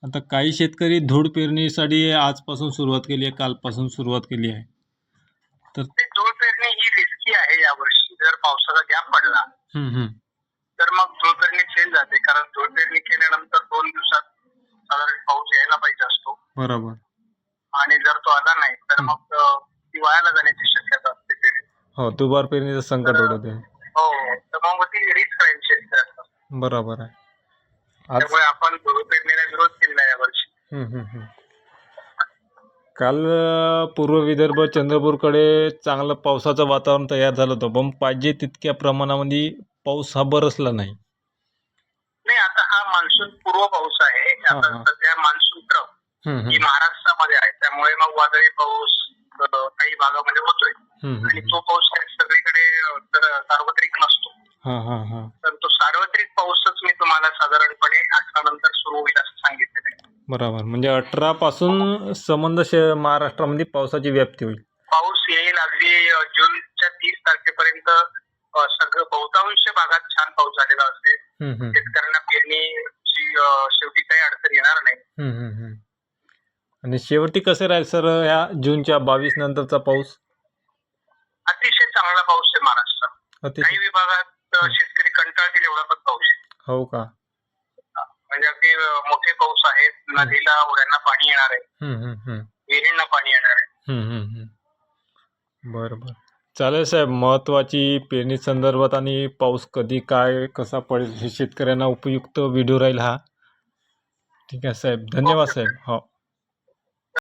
आता काही शेतकरी धूळ पेरणीसाठी आजपासून सुरुवात केली आहे, कालपासून सुरुवात केली आहे. तर ते धूळ पेरणी ही रिस्की आहे यावर्षी. जर पावसाचा गॅप पडला तर मग धूळ पेरणी फेल जाते, कारण धूळ पेरणी केल्यानंतर 2 दिवसात साधारण पाऊस यायला पाहिजे असतो. बरोबर. आणि जर तो आला नाही तर मग ती वायाला जाण्याची शक्यता असते पेरणी. हो, दुबार पेरणीचं संकट ओढवते. हो, तर मग ती रिस्क राहील शेतकऱ्याचा. बरोबर आहे. त्यामुळे आपण धूळ पेरणीला विरोध केला यावर्षी. काल पूर्व विदर्भ चंद्रपूरकडे चांगलं पावसाचं वातावरण तयार झालं होतं, पण पाहिजे तितक्या प्रमाणामध्ये पाऊस हा बरसला नाही. नाही, आता हा मान्सून पूर्व पाऊस आहे. आता सध्या मान्सून ट्रफ ही महाराष्ट्रामध्ये आहे, त्यामुळे मग वादळी पाऊस काही भागामध्ये होतोय. आणि तो पाऊस सगळीकडे सार्वत्रिक नसतो. तर तो सार्वत्रिक पाऊसच मी तुम्हाला साधारणपणे 18 नंतर सुरू होईल असं सांगितलेलं आहे. बरोबर. म्हणजे 18 पासून संबंध महाराष्ट्रामध्ये पावसाची व्याप्ती होईल. पाऊस येईल अगदी जूनच्या 30 तारखेपर्यंत. सगळं बहुतांश भागात छान पाऊस झालेला असेल. शेतकऱ्यांना पेरणीची शेवटी काही अडचण येणार नाही. आणि शेवटी कसं राहील सर या जूनच्या 22 नंतरचा पाऊस? अतिशय चांगला पाऊस आहे महाराष्ट्रात. काही विभागात शेतकरी कंटाळतील एवढा पण पाऊस आहे. हो का? म्हणजे अगदी मोठे पाऊस आहेत. नदीला ओढ्यांना पाणी येणार आहे, विहिरींना पाणी येणार आहे. बरं. चालेल साहेब, महत्त्वाची पेरणी संदर्भात आणि पाऊस कधी काय कसा पडेल हे शेतकऱ्यांना उपयुक्त व्हिडिओ राहील हा. ठीक आहे साहेब, धन्यवाद साहेब. हो.